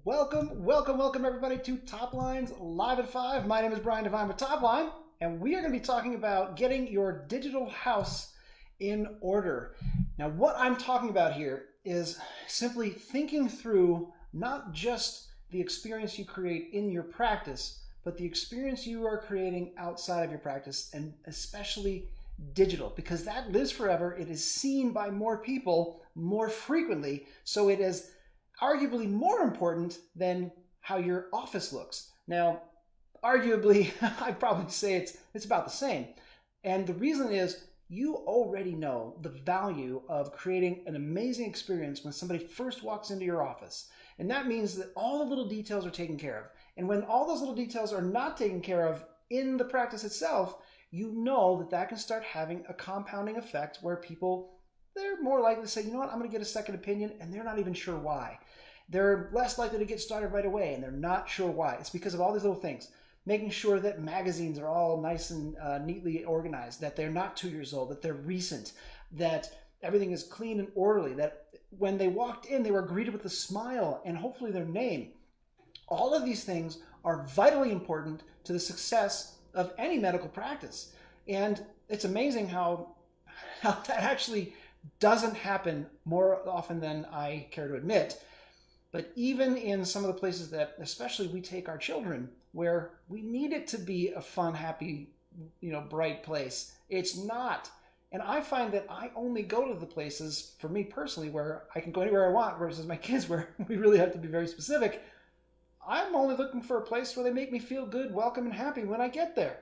Welcome everybody to TopLine's Live at 5. My name is Brian Devine with TopLine, and we are going to be talking about getting your digital house in order. Now, what I'm talking about here is simply thinking through not just the experience you create in your practice, but the experience you are creating outside of your practice, and especially digital, because that lives forever. It is seen by more people more frequently, so it is arguably more important than how your office looks. Now, arguably, I'd probably say it's about the same. And the reason is you already know the value of creating an amazing experience when somebody first walks into your office. And that means that all the little details are taken care of. And when all those little details are not taken care of in the practice itself, you know that that can start having a compounding effect where they're more likely to say, you know what, I'm going to get a second opinion, and they're not even sure why. They're less likely to get started right away, and they're not sure why. It's because of all these little things. Making sure that magazines are all nice and neatly organized, that they're not 2 years old, that they're recent, that everything is clean and orderly, that when they walked in, they were greeted with a smile and hopefully their name. All of these things are vitally important to the success of any medical practice. And it's amazing how that actually doesn't happen more often than I care to admit. But even in some of the places that especially we take our children, where we need it to be a fun, happy, bright place, it's not. And I find that I only go to the places, for me personally, where I can go anywhere I want, versus my kids, where we really have to be very specific. I'm only looking for a place where they make me feel good, welcome, and happy when I get there.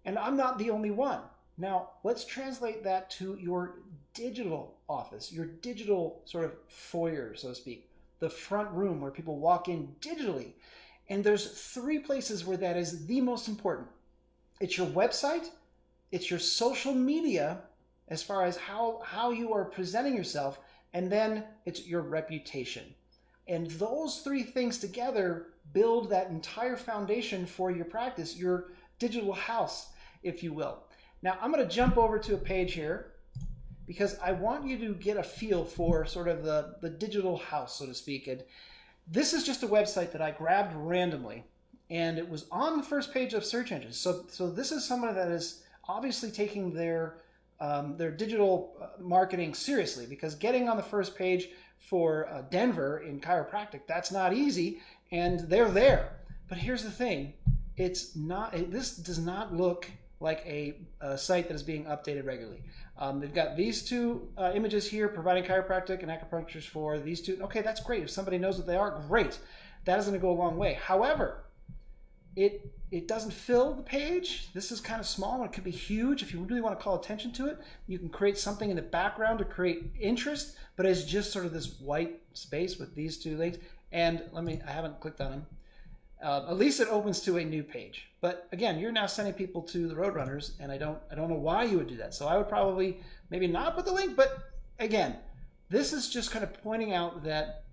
And I'm not the only one. Now, let's translate that to your digital office, your digital sort of foyer, so to speak, the front room where people walk in digitally. And there's three places where that is the most important. It's your website, it's your social media, as far as how you are presenting yourself, and then it's your reputation. And those three things together build that entire foundation for your practice, your digital house, if you will. Now, I'm going to jump over to a page here because I want you to get a feel for sort of the digital house, so to speak. And this is just a website that I grabbed randomly, and it was on the first page of search engines. So this is someone that is obviously taking their digital marketing seriously, because getting on the first page for Denver in chiropractic, that's not easy, and they're there. But here's the thing, this does not look like a site that is being updated regularly. They've got these two images here, providing chiropractic and acupunctures for these two. Okay, that's great. If somebody knows what they are, great. That is going to go a long way. However, it doesn't fill the page. This is kind of small, and it could be huge. If you really want to call attention to it, you can create something in the background to create interest, but it's just sort of this white space with these two links. And I haven't clicked on them. At least it opens to a new page. But again, you're now sending people to the Roadrunners, and I don't know why you would do that. So I would probably maybe not put the link, but again, this is just kind of pointing out that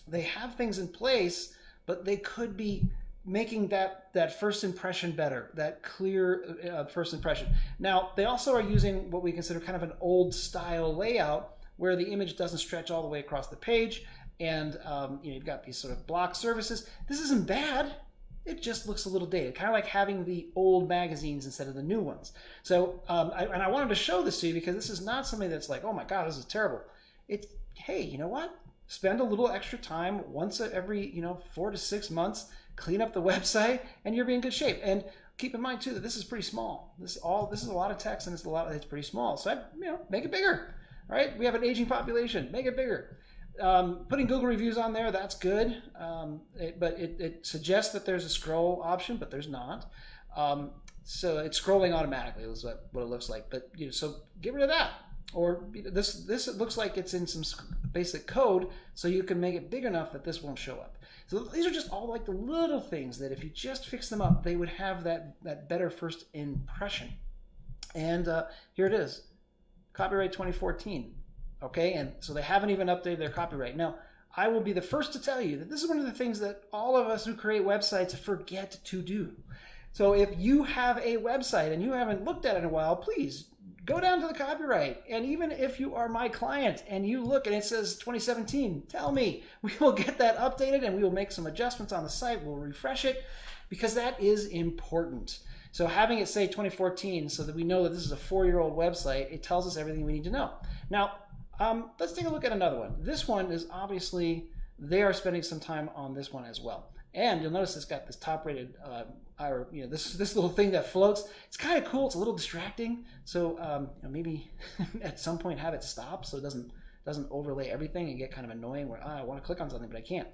they have things in place, but they could be making that first impression better, that clear first impression. Now, they also are using what we consider kind of an old style layout where the image doesn't stretch all the way across the page, and you've got these sort of block surfaces. This isn't bad. It just looks a little dated, kind of like having the old magazines instead of the new ones. So, I wanted to show this to you because this is not something that's like, oh my God, this is terrible. Hey, you know what? Spend a little extra time once every 4 to 6 months, clean up the website, and you'll be in good shape. And keep in mind too that this is pretty small. This is a lot of text, and it's pretty small. So make it bigger. All right, we have an aging population. Make it bigger. Putting Google reviews on there, that's good, but it suggests that there's a scroll option, but there's not. So it's scrolling automatically is what it looks like. But so get rid of that. Or this it looks like it's in some basic code, so you can make it big enough that this won't show up. So these are just all like the little things that if you just fix them up, they would have that better first impression. And here it is, copyright 2014. Okay, and so they haven't even updated their copyright. Now, I will be the first to tell you that this is one of the things that all of us who create websites forget to do. So if you have a website and you haven't looked at it in a while, please go down to the copyright. And even if you are my client and you look and it says 2017, tell me. We will get that updated and we will make some adjustments on the site. We'll refresh it because that is important. So having it say 2014 so that we know that this is a 4-year-old website, it tells us everything we need to know. Now, let's take a look at another one. This one is obviously, they are spending some time on this one as well. And you'll notice it's got this top-rated, this little thing that floats. It's kind of cool. It's a little distracting. So maybe at some point have it stop so it doesn't overlay everything and get kind of annoying where I want to click on something but I can't.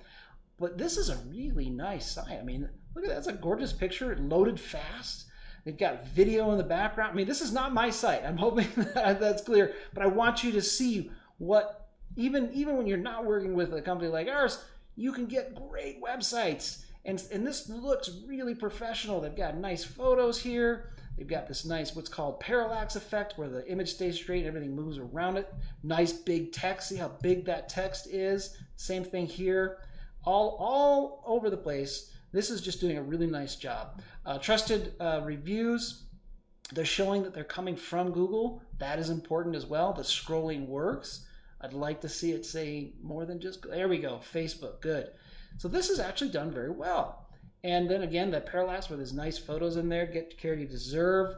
But this is a really nice site. I mean, look at that. It's a gorgeous picture. It loaded fast. They've got video in the background. I mean, this is not my site. I'm hoping that's clear. But I want you to see what, even when you're not working with a company like ours, you can get great websites. And this looks really professional. They've got nice photos here. They've got this nice, what's called parallax effect, where the image stays straight and everything moves around it. Nice big text. See how big that text is? Same thing here. All over the place. This is just doing a really nice job. Trusted reviews, they're showing that they're coming from Google. That is important as well. The scrolling works. I'd like to see it say more than just, there we go, Facebook, good. So this is actually done very well. And then again, that parallax where there's nice photos in there, get the care you deserve.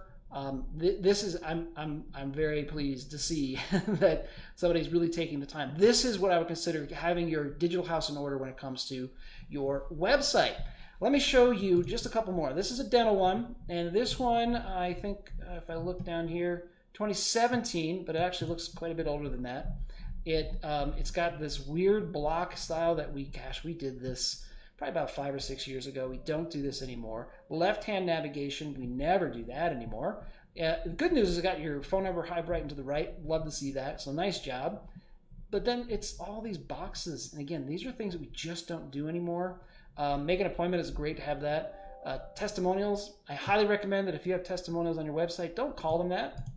This is, I'm very pleased to see that somebody's really taking the time. This is what I would consider having your digital house in order when it comes to your website. Let me show you just a couple more. This is a dental one, and this one, I think, if I look down here, 2017, but it actually looks quite a bit older than that. It's got this weird block style that we did this probably about 5 or 6 years ago. We don't do this anymore. Left-hand navigation, we never do that anymore. The good news is it got your phone number high brightened to the right. Love to see that, so nice job. But then it's all these boxes, and again, these are things that we just don't do anymore. Make an appointment is great to have that. Testimonials, I highly recommend that if you have testimonials on your website, don't call them that.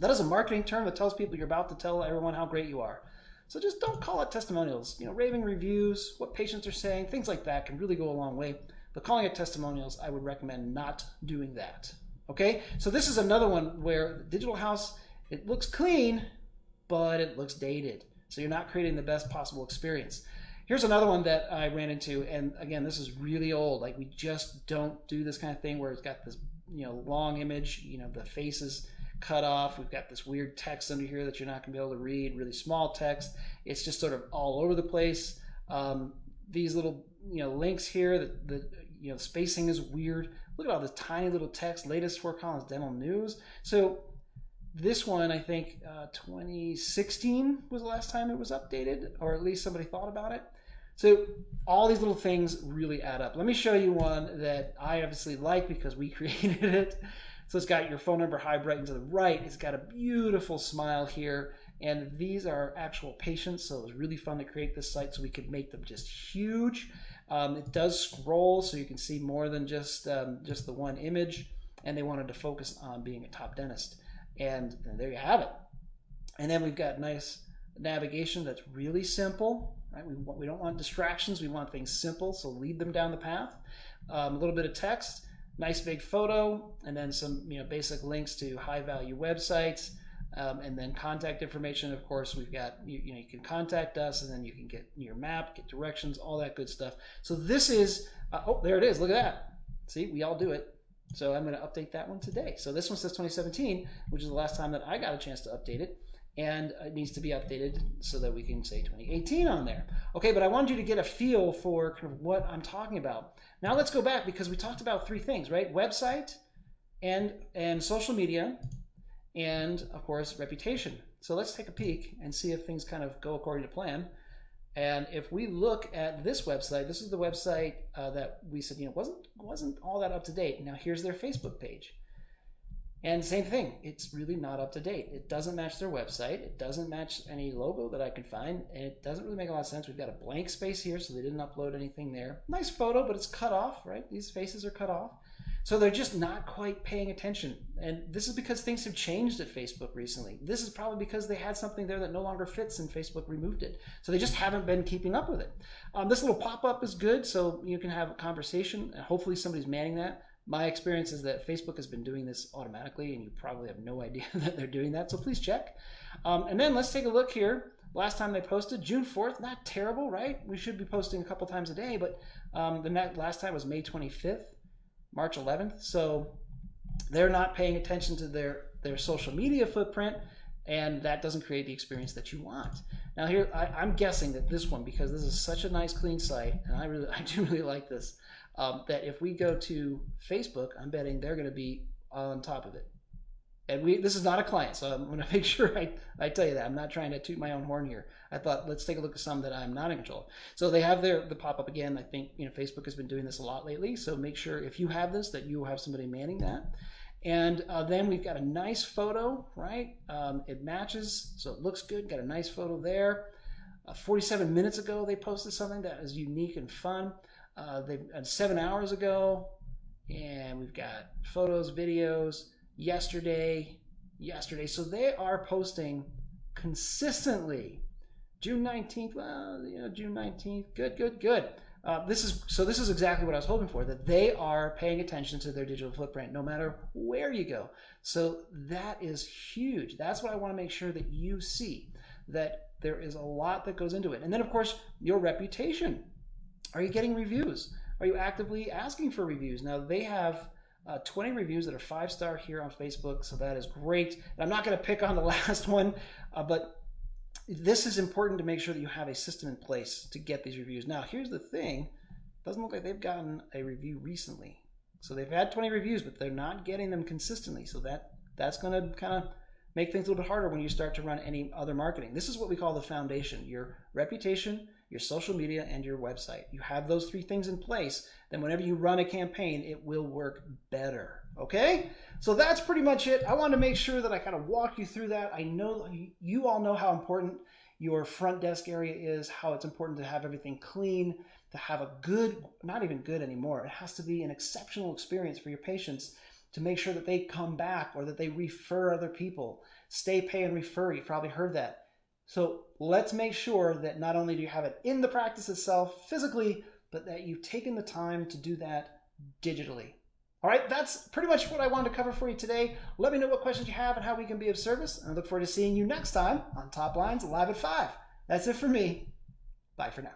That is a marketing term that tells people you're about to tell everyone how great you are. So just don't call it testimonials. You know, raving reviews, what patients are saying, things like that can really go a long way. But calling it testimonials, I would recommend not doing that. Okay, so this is another one where Digital House, it looks clean, but it looks dated. So you're not creating the best possible experience. Here's another one that I ran into, and again, this is really old. Like, we just don't do this kind of thing where it's got this, long image, the face is cut off. We've got this weird text under here that you're not gonna be able to read, really small text. It's just sort of all over the place. These little, links here, the spacing is weird. Look at all this tiny little text, latest 4 columns, dental news. So this one, I think 2016 was the last time it was updated, or at least somebody thought about it. So all these little things really add up. Let me show you one that I obviously like because we created it. So it's got your phone number high brightened to the right. It's got a beautiful smile here. And these are actual patients, so it was really fun to create this site so we could make them just huge. It does scroll, so you can see more than just the one image. And they wanted to focus on being a top dentist. And there you have it. And then we've got nice navigation that's really simple. Right? We don't want distractions. We want things simple, so lead them down the path. A little bit of text, nice big photo, and then some basic links to high-value websites, and then contact information. Of course, we've got you can contact us, and then you can get your map, get directions, all that good stuff. So this is oh, there it is. Look at that. See, we all do it. So I'm going to update that one today. So this one says 2017, which is the last time that I got a chance to update it. And it needs to be updated so that we can say 2018 on there. Okay, but I wanted you to get a feel for kind of what I'm talking about. Now let's go back because we talked about 3 things, right? Website and social media and, of course, reputation. So let's take a peek and see if things kind of go according to plan. And if we look at this website, this is the website that we said wasn't all that up to date. Now here's their Facebook page. And same thing, it's really not up to date. It doesn't match their website. It doesn't match any logo that I can find. And it doesn't really make a lot of sense. We've got a blank space here, so they didn't upload anything there. Nice photo, but it's cut off, right? These faces are cut off. So they're just not quite paying attention. And this is because things have changed at Facebook recently. This is probably because they had something there that no longer fits and Facebook removed it. So they just haven't been keeping up with it. This little pop-up is good, so you can have a conversation and hopefully somebody's manning that. My experience is that Facebook has been doing this automatically, and you probably have no idea that they're doing that, so please check. And then let's take a look here. Last time they posted, June 4th, not terrible, right? We should be posting a couple times a day, but the last time was May 25th, March 11th, so they're not paying attention to their social media footprint, and that doesn't create the experience that you want. Now here, I'm guessing that this one, because this is such a nice clean site, and I do really like this, that if we go to Facebook, I'm betting they're going to be on top of it. And this is not a client, so I'm going to make sure I tell you that. I'm not trying to toot my own horn here. I thought, let's take a look at some that I'm not in control of. So they have the pop-up again. I think Facebook has been doing this a lot lately, so make sure if you have this that you have somebody manning that. And then we've got a nice photo, right? It matches, so it looks good. Got a nice photo there. 47 minutes ago, they posted something that is unique and fun. 7 hours ago, and we've got photos, videos, yesterday. So they are posting consistently. June 19th, well, June 19th, good. This is exactly what I was hoping for, that they are paying attention to their digital footprint no matter where you go. So that is huge. That's what I want to make sure that you see, that there is a lot that goes into it. And then, of course, your reputation. Are you getting reviews? Are you actively asking for reviews? Now, they have 20 reviews that are 5-star here on Facebook, so that is great. And I'm not going to pick on the last one, but this is important to make sure that you have a system in place to get these reviews. Now, here's the thing. It doesn't look like they've gotten a review recently. So they've had 20 reviews, but they're not getting them consistently. So that's going to kind of make things a little bit harder when you start to run any other marketing. This is what we call the foundation: your reputation, your social media, and your website. You have those 3 things in place, then whenever you run a campaign, it will work better. Okay? So that's pretty much it. I wanted to make sure that I kind of walk you through that. I know you all know how important your front desk area is, how it's important to have everything clean, to have a good, not even good anymore, it has to be an exceptional experience for your patients to make sure that they come back or that they refer other people. Stay, pay, and refer. You've probably heard that. So let's make sure that not only do you have it in the practice itself physically, but that you've taken the time to do that digitally. All right, that's pretty much what I wanted to cover for you today. Let me know what questions you have and how we can be of service. And I look forward to seeing you next time on Top Lines Live at 5. That's it for me. Bye for now.